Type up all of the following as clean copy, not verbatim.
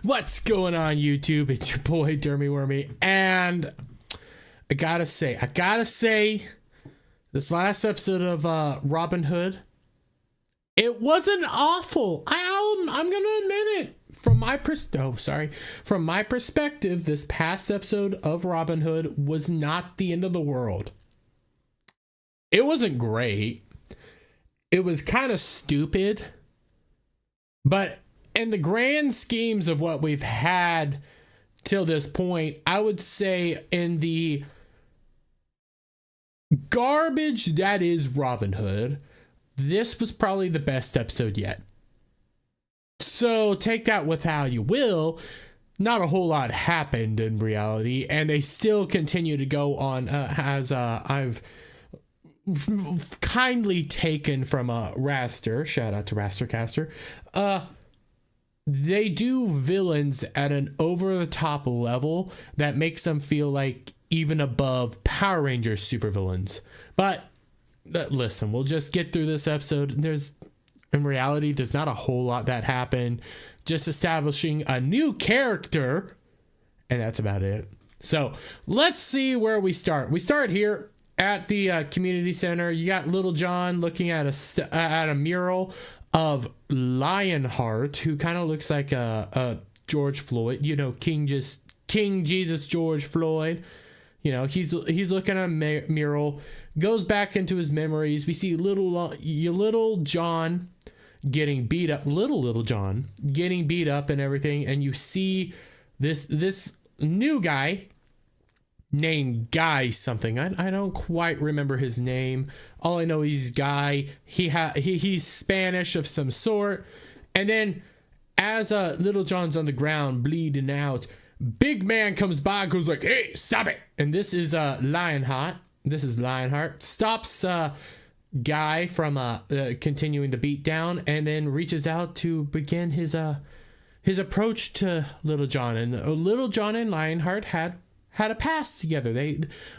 What's going on, YouTube? It's your boy Dermy Wormy, and I gotta say, this last episode of Robin Hood, it wasn't awful. I'm gonna admit it. From my perspective, this past episode of Robin Hood was not the end of the world. It wasn't great. It was kind of stupid, but in the grand schemes of what we've had till this point, I would say in the garbage that is Robin Hood, this was probably the best episode yet. So take that with how you will. Not a whole lot happened in reality, and they still continue to go on as I've kindly taken from Raster. Shout out to Rastercaster. They do villains at an over-the-top level that makes them feel like even above Power Rangers supervillains. But listen, we'll just get through this episode. In reality, there's not a whole lot that happened. Just establishing a new character, and that's about it. So let's see where we start. We start here at the community center. You got Little John looking at a mural of Lionheart, who kind of looks like a George Floyd, King Jesus George Floyd. He's looking at a mural, goes back into his memories. We see little John getting beat up, little John getting beat up and everything, and you see this new guy named Guy something. I don't quite remember his name. All I know he's Guy. He's Spanish of some sort. And then as Little John's on the ground bleeding out, big man comes by, goes like, "Hey, stop it!" And this is Lionheart. Stops Guy from continuing the beat down, and then reaches out to begin his approach to Little John. And Little John and Lionheart had a past together.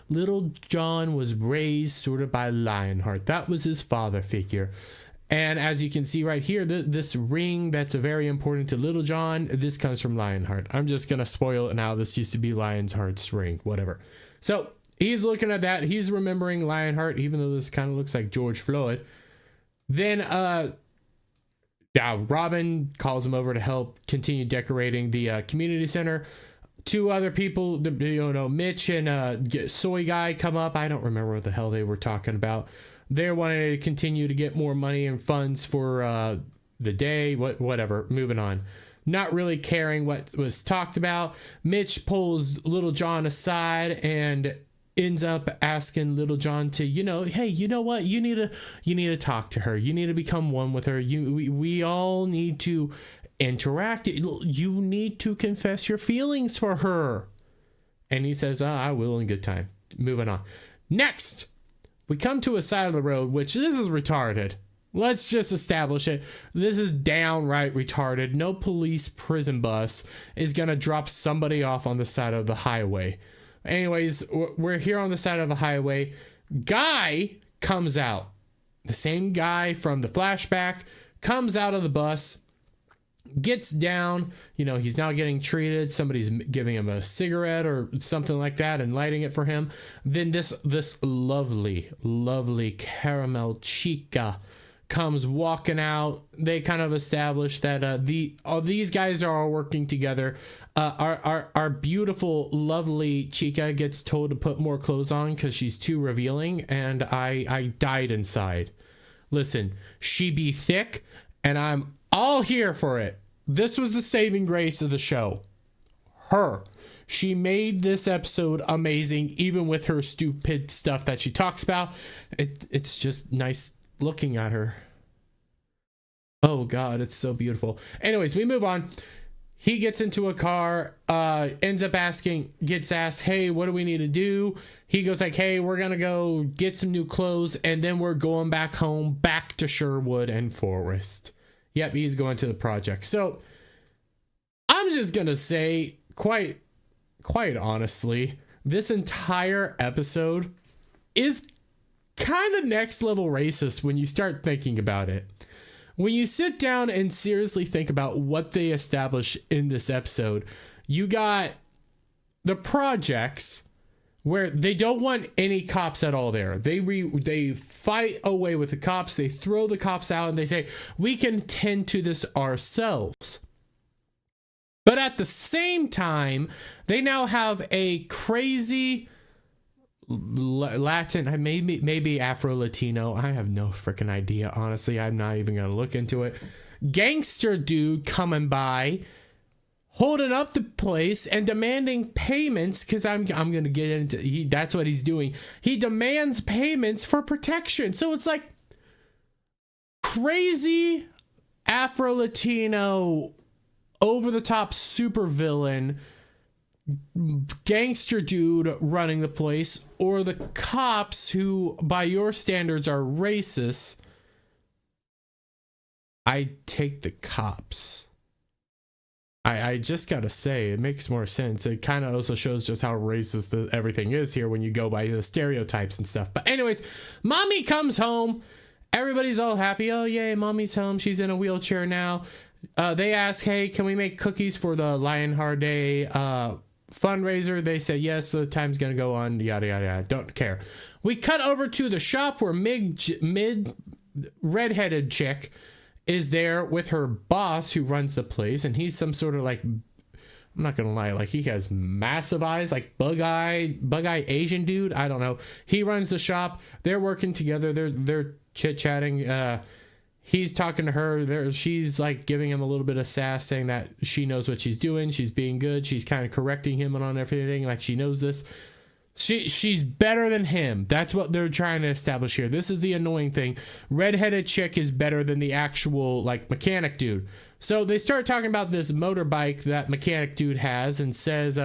Little John was raised sort of by Lionheart. That was his father figure. And as you can see right here, this ring that's very important to Little John, this comes from Lionheart. I'm just going to spoil it now. This used to be Lionheart's ring, whatever. So he's looking at that. He's remembering Lionheart, even though this kind of looks like George Floyd. Then Robyn calls him over to help continue decorating the community center. Two other people, Mitch and Soy Guy come up. I don't remember what the hell they were talking about. They're wanting to continue to get more money and funds for the day, whatever. Moving on. Not really caring what was talked about. Mitch pulls Little John aside and ends up asking Little John to, hey, you know what? You need to talk to her. You need to become one with her. We all need to interact. You need to confess your feelings for her. And he says, I will in good time. Moving on. Next, we come to a side of the road, which this is retarded. Let's just establish it. This is downright retarded. No police prison bus is going to drop somebody off on the side of the highway. Anyways, we're here on the side of the highway. Guy comes out. The same guy from the flashback comes out of the bus, gets down. He's now getting treated. Somebody's giving him a cigarette or something like that and lighting it for him. Then this lovely caramel chica comes walking out. They kind of establish that these guys are all working together. Our beautiful, lovely chica gets told to put more clothes on because she's too revealing, and I died inside. Listen, she be thick, and I'm all here for it. This was the saving grace of the show. Her. She made this episode amazing, even with her stupid stuff that she talks about. It's just nice looking at her. Oh God, it's so beautiful. Anyways, we move on. He gets into a car, gets asked, hey, what do we need to do? He goes like, hey, we're going to go get some new clothes, and then we're going back home, back to Sherwood and Forest. Yep, he's going to the project. So I'm just going to say, quite honestly, this entire episode is kind of next level racist when you start thinking about it. when you sit down and seriously think about what they establish in this episode, you got the projects where they don't want any cops at all there. They fight away with the cops. They throw the cops out and they say, we can tend to this ourselves. But at the same time, they now have a crazy Latin, maybe Afro-Latino. I have no freaking idea. Honestly, I'm not even going to look into it. Gangster dude coming by, holding up the place and demanding payments, because I'm going to get into that's what he's doing. He demands payments for protection. So it's like crazy Afro-Latino, over-the-top supervillain, gangster dude running the place, or the cops who, by your standards, are racist. I take the cops. I just gotta say, it makes more sense. It kind of also shows just how racist everything is here when you go by the stereotypes and stuff. But anyways, mommy comes home. Everybody's all happy. Oh, yay, mommy's home. She's in a wheelchair now. They ask, hey, can we make cookies for the Lionheart Day fundraiser? They say yes, so the time's gonna go on, yada yada yada. Don't care. We cut over to the shop where mid redheaded chick is there with her boss who runs the place, and he's some sort of like, I'm not gonna lie, like he has massive eyes, like bug eye Asian dude. I don't know. He runs the shop. They're working together. They're chit chatting. He's talking to her. She's like giving him a little bit of sass, saying that she knows what she's doing. She's being good. She's kind of correcting him on everything. Like she knows this. She's better than him. That's what they're trying to establish here. This is the annoying thing. Redheaded chick is better than the actual like mechanic dude. So they start talking about this motorbike that mechanic dude has, and says,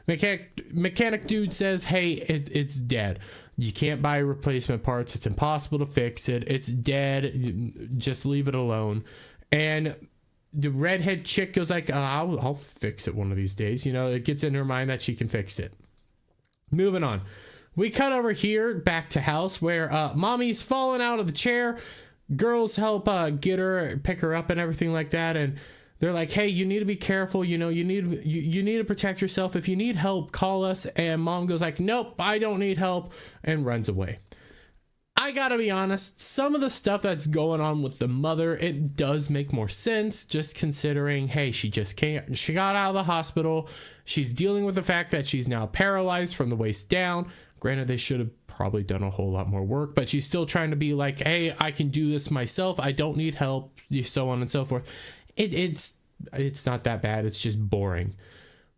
mechanic dude says, hey, it's dead. You can't buy replacement parts. It's impossible to fix it. It's dead. Just leave it alone. And the redhead chick goes like, I'll fix it one of these days. You know, it gets in her mind that she can fix it. Moving on. We cut over here back to house where mommy's falling out of the chair. Girls help get her, pick her up and everything like that. And they're like, hey, you need to be careful. You know, you need to protect yourself. If you need help, call us. And mom goes like, nope, I don't need help, and runs away. I gotta be honest, some of the stuff that's going on with the mother, it does make more sense, just considering, hey, she got out of the hospital. She's dealing with the fact that she's now paralyzed from the waist down. Granted, they should have probably done a whole lot more work, but she's still trying to be like, hey, I can do this myself. I don't need help, so on and so forth. It's not that bad. It's just boring.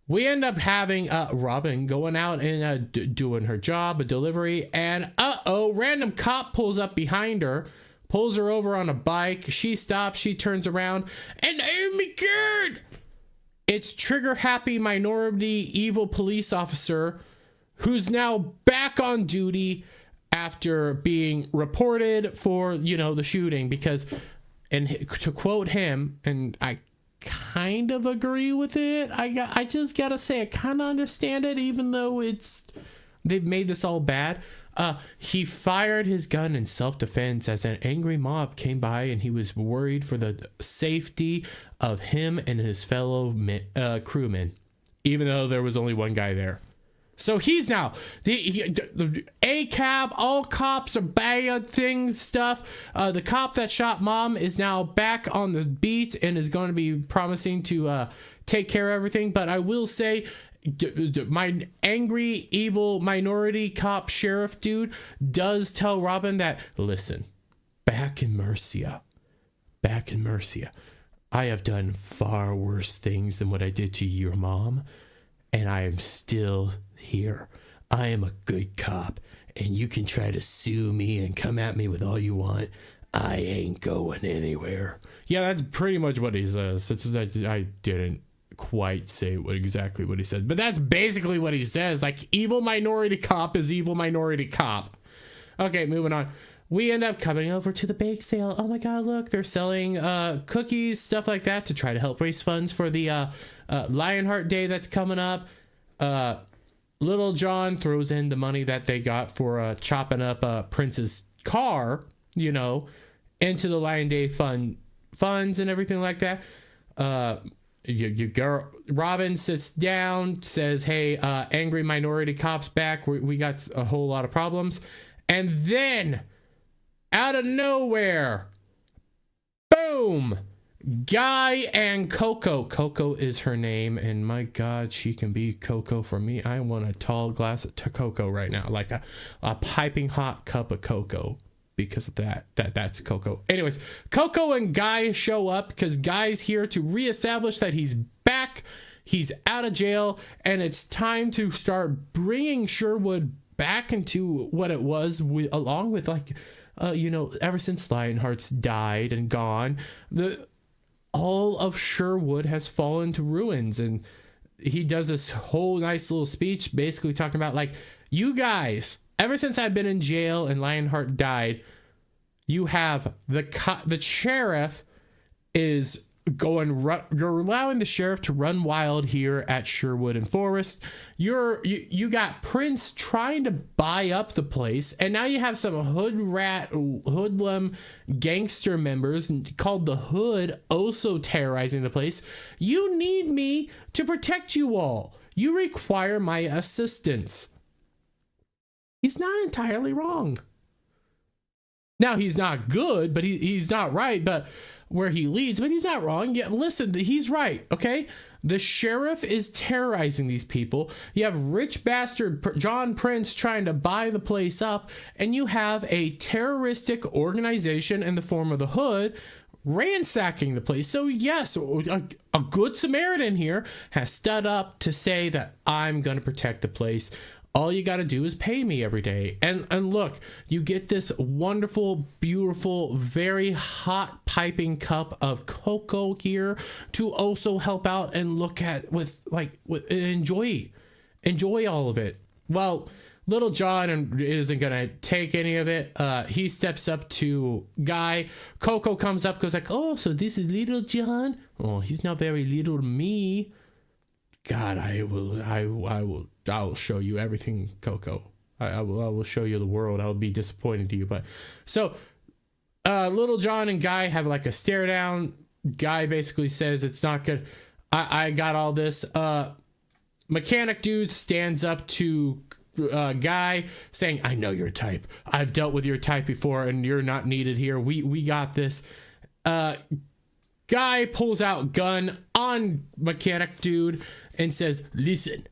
We end up having Robyn going out and doing her job, a delivery, and random cop pulls up behind her, pulls her over on a bike. She stops, she turns around, and oh my God! It's trigger-happy minority evil police officer who's now back on duty after being reported for, the shooting, because, and to quote him, and I kind of agree with it. I just gotta say, I kind of understand it, even though they've made this all bad. He fired his gun in self-defense as an angry mob came by, and he was worried for the safety of him and his fellow crewmen, even though there was only one guy there. So he's now the ACAB, all cops are bad things stuff. The cop that shot mom is now back on the beat and is going to be promising to take care of everything. But I will say, my angry, evil minority cop sheriff dude does tell Robyn that, listen, back in Mercia, I have done far worse things than what I did to your mom. And I am still here. I am a good cop, and you can try to sue me and come at me with all you want. I ain't going anywhere. Yeah, that's pretty much what he says. I didn't quite say exactly what he said, but that's basically what he says. Like, evil minority cop is evil minority cop. Okay, moving on. We end up coming over to the bake sale. Oh my God, look, they're selling cookies, stuff like that, to try to help raise funds for the Lionheart Day that's coming up. Little John throws in the money that they got for chopping up Prince's car, into the Lion Day fund funds and everything like that. Your girl Robyn sits down, says, hey, angry minority cops back, we got a whole lot of problems. And then out of nowhere, boom, Guy and CoCo is her name, and my god, she can be CoCo for me. I want a tall glass of CoCo right now, like a piping hot cup of CoCo, because of that's CoCo. Anyways, CoCo and Guy show up because Guy's here to reestablish that he's back, he's out of jail, and it's time to start bringing Sherwood back into what it was, along with, like, ever since Lionheart's died and gone, all of Sherwood has fallen to ruins. And he does this whole nice little speech basically talking about, like, you guys, ever since I've been in jail and Lionheart died, you have the sheriff is you're allowing the sheriff to run wild here at Sherwood and Forest. You got Prince trying to buy up the place, and now you have some hoodlum gangster members called the Hood also terrorizing the place. You need me to protect you all. You require my assistance. He's not entirely wrong. Now, he's not good, but he's not right, but where he leads, but he's not wrong. Yeah, listen, he's right, okay? The sheriff is terrorizing these people. You have rich bastard John Prince trying to buy the place up, and you have a terroristic organization in the form of the Hood ransacking the place. So yes, a good Samaritan here has stood up to say that I'm going to protect the place. All you got to do is pay me every day. And look, you get this wonderful, beautiful, very hot piping cup of CoCo here to also help out and look at enjoy all of it. Well, Little John isn't going to take any of it. He steps up to Guy. CoCo comes up, goes like, oh, so this is Little John? Oh, he's not very little to me. God, I will show you everything, CoCo. I will show you the world. I'll be disappointed to you. But so Little John and Guy have like a stare down. Guy basically says it's not good. I got all this. Mechanic dude stands up to Guy saying, I know your type. I've dealt with your type before and you're not needed here. We got this. Guy pulls out gun on mechanic dude and says, listen,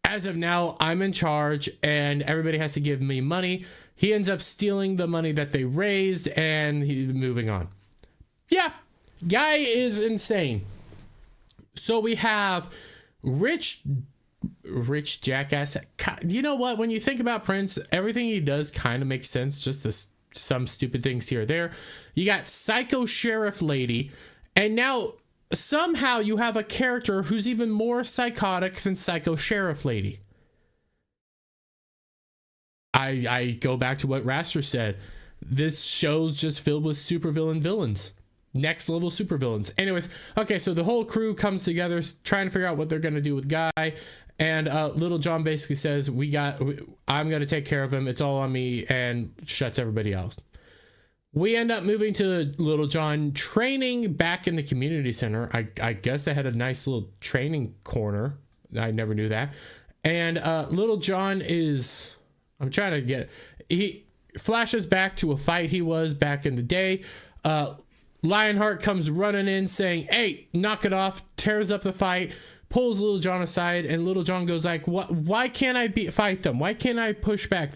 as of now, I'm in charge and everybody has to give me money. He ends up stealing the money that they raised and he's moving on. Yeah, Guy is insane. So we have rich jackass. You know what? When you think about Prince, everything he does kind of makes sense. Just some stupid things here or there. You got psycho sheriff lady. And now somehow you have a character who's even more psychotic than Psycho Sheriff Lady. I go back to what Raster said. This show's just filled with supervillain villains. Next level supervillains. Anyways, okay, so the whole crew comes together trying to figure out what they're going to do with Guy. And Little John basically says, I'm going to take care of him. It's all on me, and shuts everybody else. We end up moving to Little John training back in the community center. I guess they had a nice little training corner. I never knew that. And Little John is, I'm trying to get it. He flashes back to a fight he was back in the day. Lionheart comes running in saying, hey, knock it off, tears up the fight, pulls Little John aside, and Little John goes like, what? Why can't I fight them? Why can't I push back?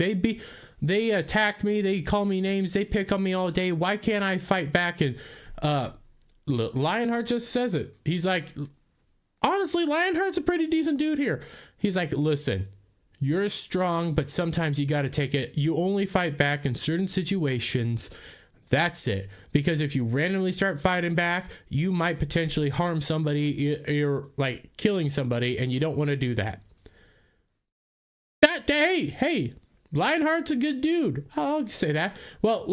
They attack me. They call me names. They pick on me all day. Why can't I fight back? And Lionheart just says it. He's like, honestly, Lionheart's a pretty decent dude here. He's like, listen, you're strong, but sometimes you got to take it. You only fight back in certain situations. That's it. Because if you randomly start fighting back, you might potentially harm somebody. You're like killing somebody, and you don't want to do that. Hey. Lionheart's a good dude. I'll say that. Well,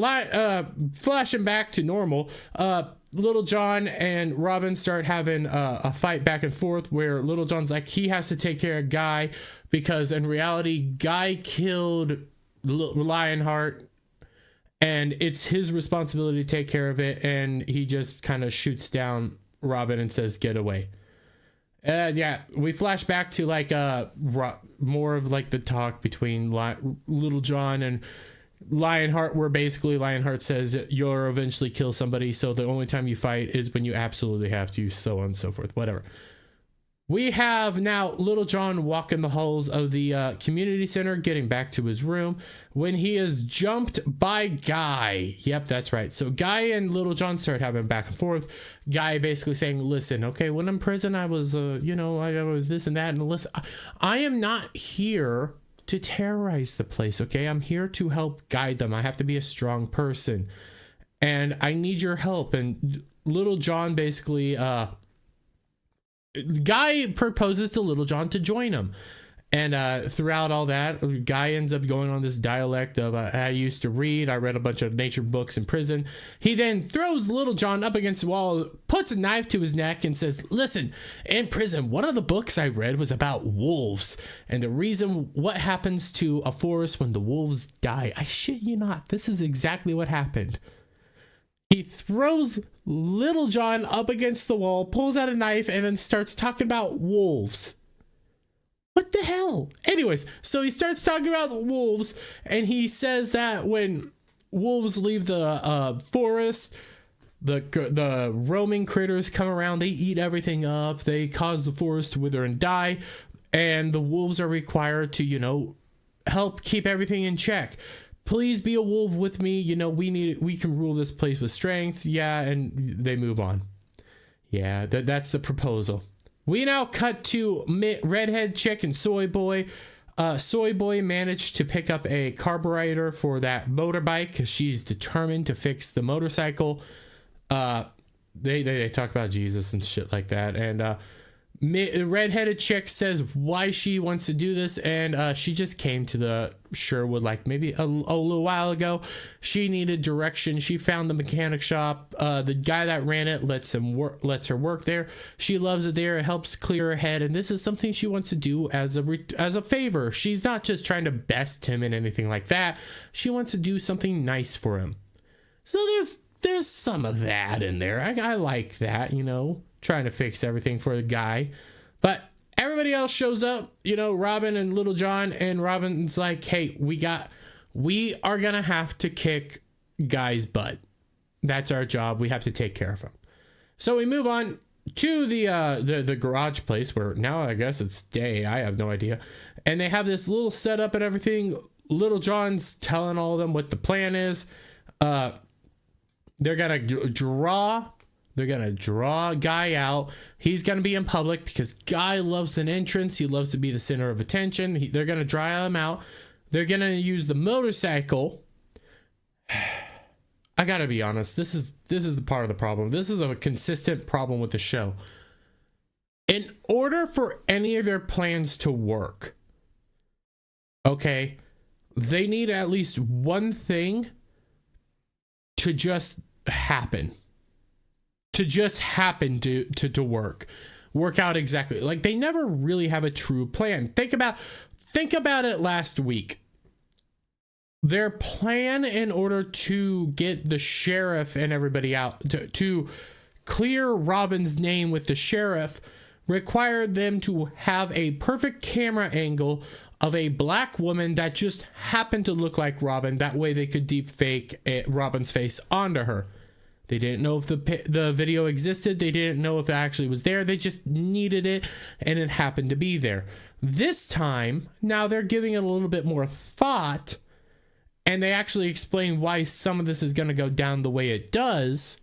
flashing back to normal, Little John and Robyn start having a fight back and forth where Little John's like, he has to take care of Guy because in reality, Guy killed Lionheart and it's his responsibility to take care of it. And he just kind of shoots down Robyn and says, "Get away." Yeah, we flash back to like more of like the talk between Little John and Lionheart, where basically Lionheart says you'll eventually kill somebody, so the only time you fight is when you absolutely have to, so on and so forth, whatever. We have now Little John walking the halls of the community center, getting back to his room, when he is jumped by Guy. Yep, that's right. So Guy and Little John start having back and forth. Guy basically saying, listen, okay, when I'm in prison, I was, I was this and that. And listen, I am not here to terrorize the place, okay? I'm here to help guide them. I have to be a strong person. And I need your help. And Little John basically... Guy proposes to Little John to join him, and throughout all that, Guy ends up going on this dialect of I used to read, I read a bunch of nature books in prison. He then throws Little John up against the wall, puts a knife to his neck, and says, listen, in prison, one of the books I read was about wolves, and the reason what happens to a forest when the wolves die. I shit you not, this is exactly what happened. He throws Little John up against the wall, pulls out a knife, and then starts talking about wolves. What the hell? Anyways, so he starts talking about the wolves, and he says that when wolves leave the forest, the roaming critters come around, they eat everything up, they cause the forest to wither and die, and the wolves are required to, help keep everything in check. Please be a wolf with me. We can rule this place with strength. Yeah, and they move on. Yeah, that's the proposal. We now cut to redhead chick and soy boy. Soy boy managed to pick up a carburetor for that motorbike because she's determined to fix the motorcycle. They talk about Jesus and shit like that, and redheaded chick says why she wants to do this, and she just came to the Sherwood like maybe a little while ago. She needed direction. She found the mechanic shop. The guy that ran it lets her work there. She loves it there. It helps clear her head, and this is something she wants to do as a favor. She's not just trying to best him in anything like that. She wants to do something nice for him. So there's some of that in there. I like that, trying to fix everything for the guy. But everybody else shows up, Robyn and Little John, and Robyn's like, hey, we are gonna have to kick Guy's butt. That's our job. We have to take care of him. So we move on to the garage place, where now I guess it's day. I have no idea. And they have this little setup and everything. Little John's telling all of them what the plan is. They're gonna draw Guy out. He's gonna be in public because Guy loves an entrance. He loves to be the center of attention. They're gonna draw him out. They're gonna use the motorcycle. I gotta be honest, this is the part of the problem. This is a consistent problem with the show. In order for any of their plans to work, okay, they need at least one thing to just happen. To work out exactly. Like, they never really have a true plan. Think about it last week. Their plan in order to get the sheriff and everybody out, to clear Robyn's name with the sheriff, required them to have a perfect camera angle of a black woman that just happened to look like Robyn. That way they could deep fake Robyn's face onto her. They didn't know if the video existed. They didn't know if it actually was there. They just needed it, and it happened to be there. This time, now they're giving it a little bit more thought, and they actually explain why some of this is going to go down the way it does.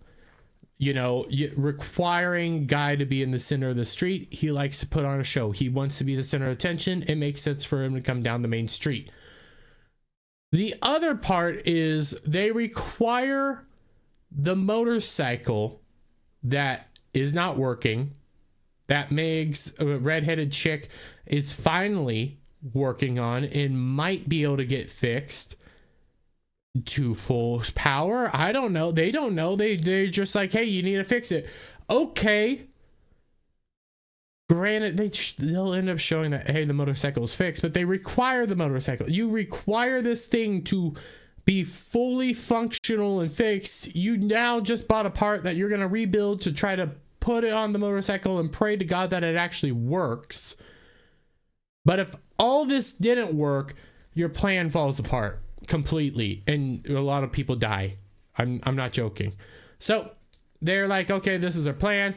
Requiring Guy to be in the center of the street. He likes to put on a show. He wants to be the center of attention. It makes sense for him to come down the main street. The other part is they require the motorcycle that is not working, that Meg's redheaded chick is finally working on and might be able to get fixed to full power. I don't know. They don't know. They're just like, hey, you need to fix it. Okay. Granted, they'll end up showing that, hey, the motorcycle is fixed, but they require the motorcycle. You require this thing to be fully functional and fixed. You now just bought a part that you're going to rebuild to try to put it on the motorcycle and pray to God that it actually works. But if all this didn't work, your plan falls apart completely and a lot of people die. I'm not joking. So they're like, okay, this is our plan.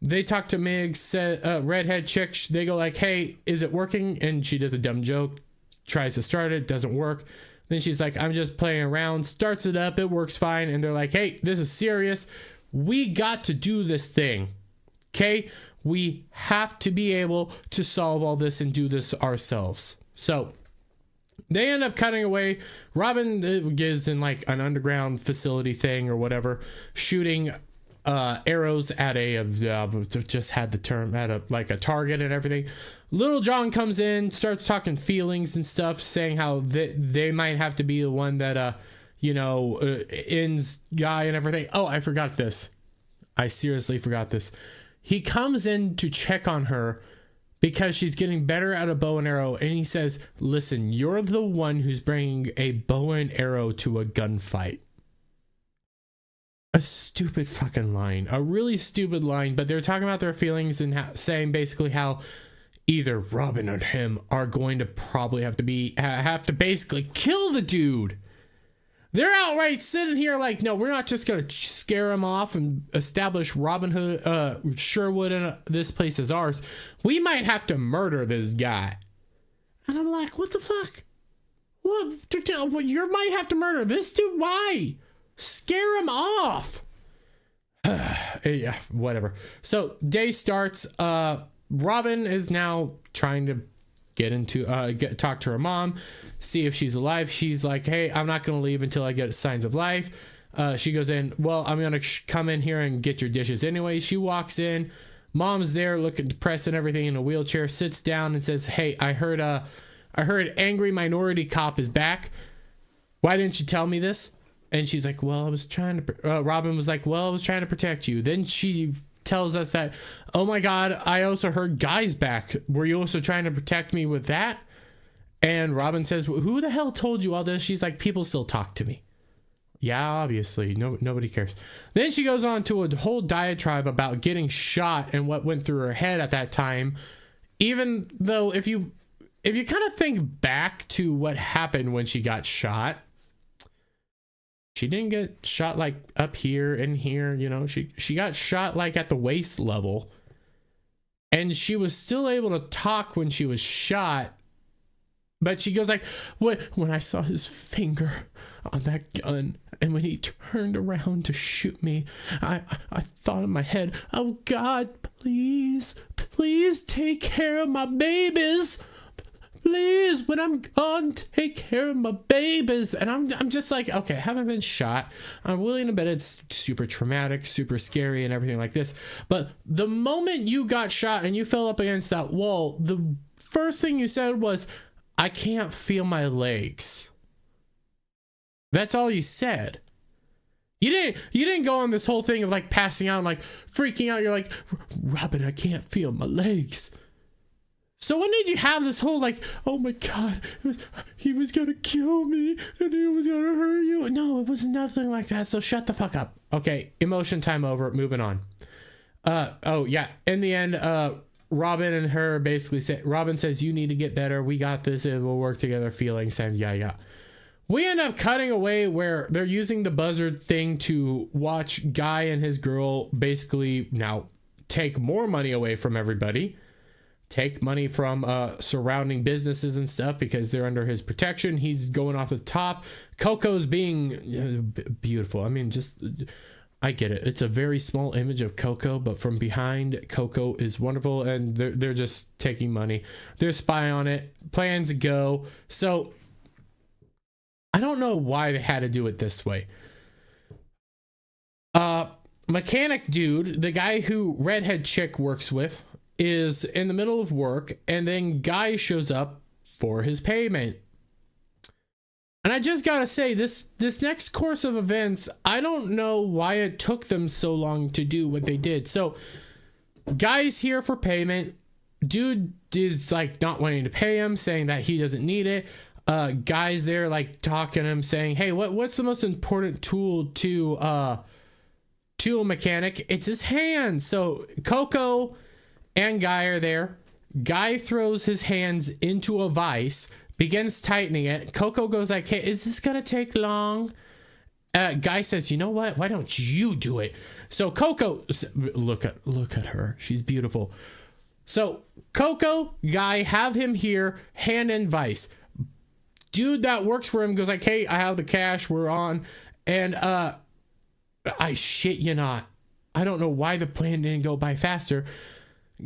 They talk to Mig, redhead chick. They go like, hey, is it working? And she does a dumb joke, tries to start it, doesn't work. Then she's like, I'm just playing around, starts it up, it works fine. And they're like, hey, this is serious. We got to do this thing. Okay? We have to be able to solve all this and do this ourselves. So they end up cutting away. Robyn is in like an underground facility thing or whatever, shooting arrows at just had the term at a target and everything. Little John comes in, starts talking feelings and stuff, saying how they might have to be the one that ends Guy and everything. Oh, I forgot this. I seriously forgot this. He comes in to check on her because she's getting better at a bow and arrow, and he says, listen, you're the one who's bringing a bow and arrow to a gunfight. A stupid fucking line. A really stupid line, but they're talking about their feelings and saying basically how either Robyn or him are going to probably have to basically kill the dude. They're outright sitting here like, no, we're not just going to scare him off and establish Robin Hood, Sherwood, and this place as ours. We might have to murder this guy. And I'm like, what the fuck? What? You might have to murder this dude? Why? Scare him off. Yeah, whatever. So day starts. Robyn is now trying to talk to her mom, see if she's alive. She's like, hey, I'm not gonna leave until I get signs of life. She goes in, well, I'm gonna come in here and get your dishes anyway. She walks in, mom's there looking depressed and everything in a wheelchair, sits down and says, hey, I heard angry minority cop is back. Why didn't you tell me this? And she's like, well, I was trying to Robyn was like, well, I was trying to protect you. Then she tells us that, oh my god, I also heard Guy's back. Were you also trying to protect me with that? And Robyn says, who the hell told you all this? She's like, people still talk to me. Yeah, obviously, nobody cares. Then she goes on to a whole diatribe about getting shot and what went through her head at that time, even though if you kind of think back to what happened when she got shot, she didn't get shot like up here and here, she got shot like at the waist level, and she was still able to talk when she was shot. But she goes like, when I saw his finger on that gun and when he turned around to shoot me, I thought in my head, oh God, please take care of my babies. Please, when I'm gone, take care of my babies. And I'm just like, okay, I haven't been shot. I'm willing to bet it's super traumatic, super scary and everything like this. But the moment you got shot and you fell up against that wall, the first thing you said was, I can't feel my legs. That's all you said. You didn't go on this whole thing of like passing out and like freaking out. You're like, Robyn, I can't feel my legs. So when did you have this whole like, oh my God, he was gonna kill me and he was gonna hurt you? No, it was nothing like that. So shut the fuck up. Okay, emotion time over. Moving on. Oh yeah. In the end, Robyn and her basically say, Robyn says, you need to get better. We got this. And we'll work together. Feelings and yeah. We end up cutting away where they're using the buzzard thing to watch Guy and his girl basically now take more money away from everybody. Take money from surrounding businesses and stuff because they're under his protection. He's going off the top. CoCo's being beautiful. I mean, I get it. It's a very small image of CoCo, but from behind, CoCo is wonderful, and they're just taking money. They're spy on it. Plans go. So I don't know why they had to do it this way. Mechanic dude, the guy who redhead chick works with, is in the middle of work, and then Guy shows up for his payment. And I just gotta say, this next course of events, I don't know why it took them so long to do what they did. So Guy's here for payment. Dude is like not wanting to pay him, saying that he doesn't need it. Guy's there like talking to him, saying, hey, what's the most important tool to a mechanic? It's his hands. So CoCo and Guy are there. Guy throws his hands into a vise, begins tightening it. CoCo goes like, hey, is this gonna take long? Guy says, you know what, why don't you do it? So CoCo, look at her, she's beautiful. So CoCo, Guy have him here, hand in vise. Dude that works for him goes like, hey, I have the cash, we're on. And I shit you not, I don't know why the plan didn't go by faster.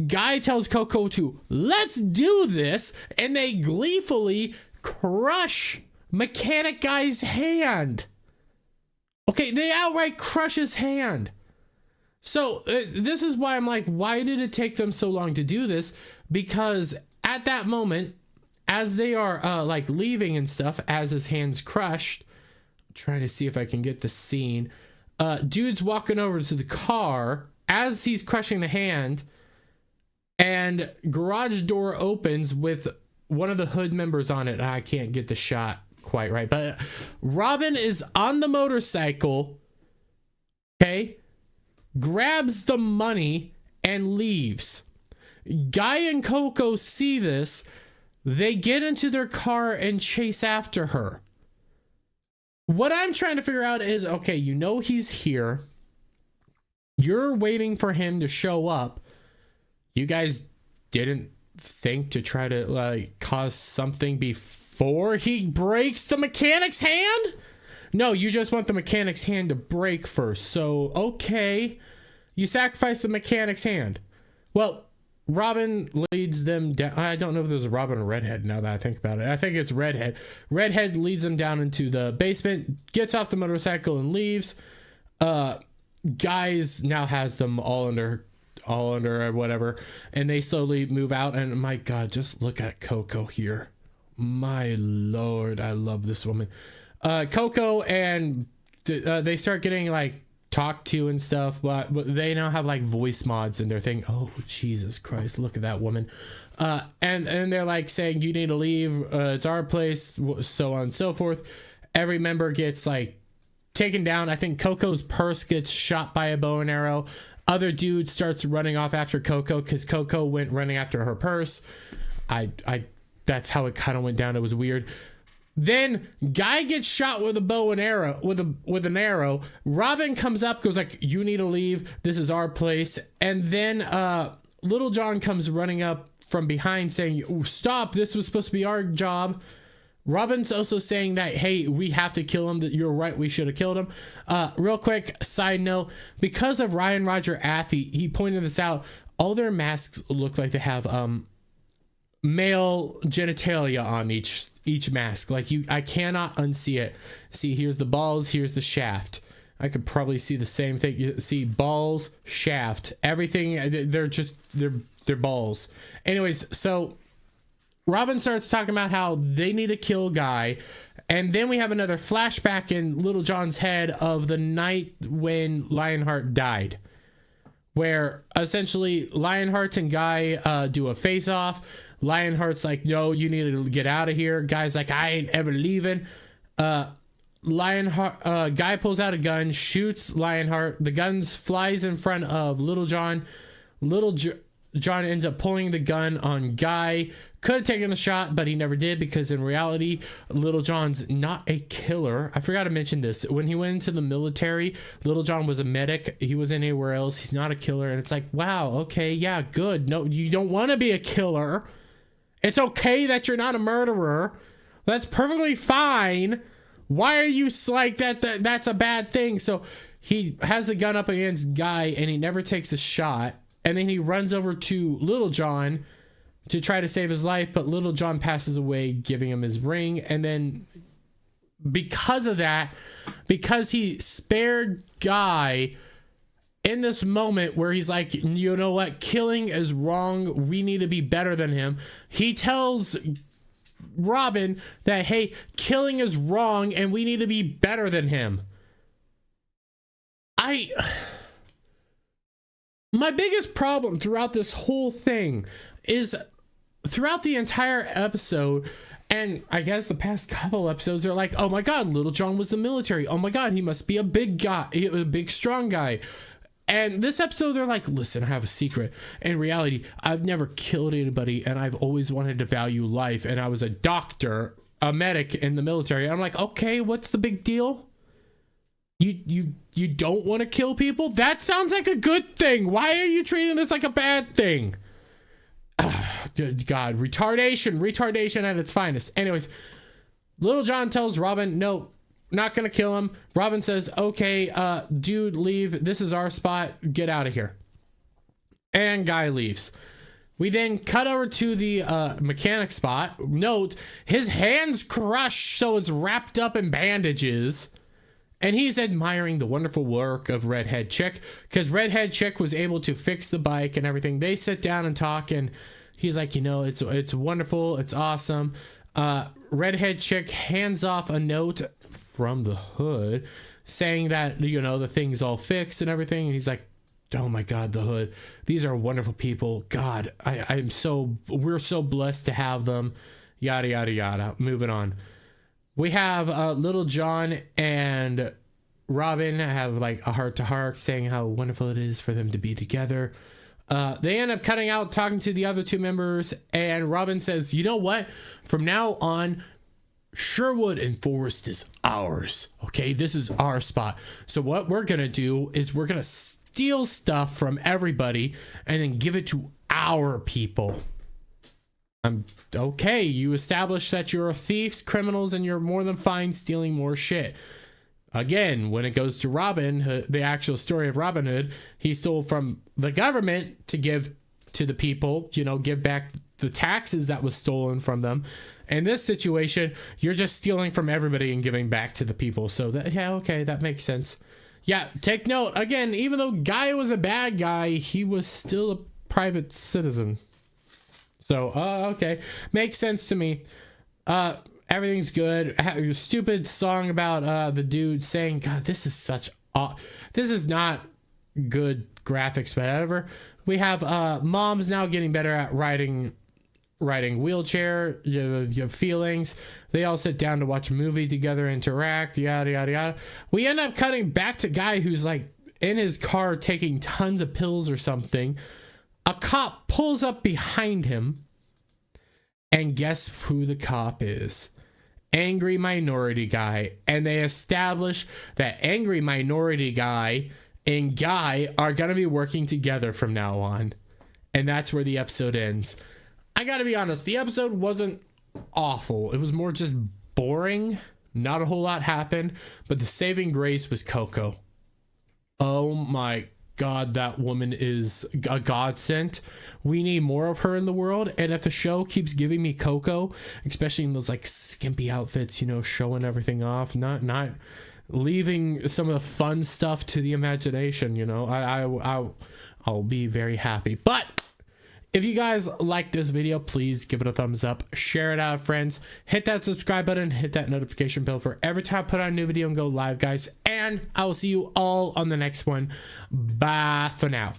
Guy tells CoCo to let's do this, and they gleefully crush Mechanic Guy's hand. Okay, they outright crush his hand. So this is why I'm like, why did it take them so long to do this? Because at that moment, as they are like leaving and stuff, as his hand's crushed, I'm trying to see if I can get the scene. Dude's walking over to the car as he's crushing the hand, and garage door opens with one of the hood members on it. I can't get the shot quite right, but Robyn is on the motorcycle, okay, grabs the money and leaves. Guy and CoCo see this. They get into their car and chase after her. What I'm trying to figure out is, okay, you know he's here. You're waiting for him to show up. You guys didn't think to try to like cause something before he breaks the mechanic's hand? No, you just want the mechanic's hand to break first. So, okay, you sacrifice the mechanic's hand. Well, Robyn leads them down. I don't know if there's a Robyn or Redhead now that I think about it. I think it's Redhead. Redhead leads them down into the basement, gets off the motorcycle and leaves. Guys now has them all under or whatever, and they slowly move out. And my God, just look at CoCo here. My Lord, I love this woman. CoCo and they start getting like talked to and stuff, but they now have like voice mods in their thing. Oh Jesus Christ, look at that woman. And they're like saying, you need to leave, it's our place, so on and so forth. Every member gets like taken down. I think CoCo's purse gets shot by a bow and arrow. Other dude starts running off after CoCo because CoCo went running after her purse. That's how it kind of went down. It was weird. Then Guy gets shot with a bow and arrow, with an arrow. Robyn comes up, goes like, you need to leave, this is our place. And then Little John comes running up from behind saying, stop, this was supposed to be our job. Robyn's also saying that, hey, we have to kill him, that you're right, we should have killed him. Real quick side note, because of Ryan Roger Athey, he pointed this out, all their masks look like they have male genitalia on each mask. Like I cannot unsee it. See, here's the balls, here's the shaft. I could probably see the same thing. You see balls, shaft, everything. They're balls. Anyways, so Robyn starts talking about how they need to kill Guy, and then we have another flashback in Little John's head of the night when Lionheart died, where essentially Lionheart and Guy do a face-off. Lionheart's like, no, you need to get out of here. Guy's like, I ain't ever leaving. Lionheart, Guy pulls out a gun, shoots Lionheart. The gun flies in front of Little John. John ends up pulling the gun on Guy. Could have taken the shot, but he never did, because in reality, Little John's not a killer. I forgot to mention this. When he went into the military, Little John was a medic. He wasn't anywhere else. He's not a killer. And it's like, wow, okay, yeah, good. No, you don't want to be a killer. It's okay that you're not a murderer. That's perfectly fine. Why are you like that? That's a bad thing. So he has the gun up against Guy, and he never takes a shot. And then he runs over to Little John to try to save his life, but Little John passes away, giving him his ring. And then because of that, because he spared Guy in this moment where he's like, you know what, killing is wrong, we need to be better than him, he tells Robyn that, hey, killing is wrong and we need to be better than him. My biggest problem throughout this whole thing is throughout the entire episode, And I guess the past couple episodes are like, oh my God, Little John was the military. Oh my God, he must be a big guy, a big, strong guy. And this episode, they're like, listen, I have a secret. In reality, I've never killed anybody, and I've always wanted to value life. And I was a doctor, a medic in the military. I'm like, okay, what's the big deal? You don't want to kill people? That sounds like a good thing. Why are you treating this like a bad thing? Good God, retardation at its finest. Anyways, Little John tells Robyn, no, not gonna kill him. Robyn says, okay, dude, leave. This is our spot. Get out of here. And guy leaves. We then cut over to the mechanic spot. Note, his hand's crushed, so it's wrapped up in bandages. And he's admiring the wonderful work of Redhead Chick, because Redhead Chick was able to fix the bike and everything. They sit down and talk, and he's like, you know, it's wonderful. It's awesome. Redhead Chick hands off a note from the hood saying that, you know, the thing's all fixed and everything. And he's like, oh my God, the hood. These are wonderful people. God, we're so blessed to have them. Yada, yada, yada. Moving on. We have Little John and Robyn have like a heart-to-heart saying how wonderful it is for them to be together. They end up cutting out, talking to the other two members, and Robyn says, you know what? From now on, Sherwood and Forest is ours. Okay, this is our spot. So what we're going to do is we're going to steal stuff from everybody and then give it to our people. Okay, you establish that you're thieves, criminals, and you're more than fine stealing more shit. Again, when it goes to Robin, the actual story of Robin Hood, he stole from the government to give to the people, you know, give back the taxes that was stolen from them. In this situation, you're just stealing from everybody and giving back to the people. So that, yeah, okay, that makes sense. Yeah, take note, again, even though Guy was a bad guy, he was still a private citizen. So, okay. Makes sense to me. Everything's good. A stupid song about the dude saying, God, this is this is not good graphics, but whatever. We have moms now getting better at riding wheelchair, your feelings. They all sit down to watch a movie together, interact, yada, yada, yada. We end up cutting back to Guy who's like in his car taking tons of pills or something. A cop pulls up behind him, and guess who the cop is? Angry Minority Guy. And they establish that Angry Minority Guy and Guy are going to be working together from now on. And that's where the episode ends. I gotta be honest, the episode wasn't awful. It was more just boring. Not a whole lot happened, but the saving grace was CoCo. Oh my God, that woman is a godsend. We need more of her in the world. And if the show keeps giving me CoCo, especially in those like skimpy outfits, you know, showing everything off, not leaving some of the fun stuff to the imagination, you know, I'll be very happy. But if you guys like this video, please give it a thumbs up, share it out, friends, hit that subscribe button, hit that notification bell for every time I put out a new video and go live, guys. And I will see you all on the next one. Bye for now.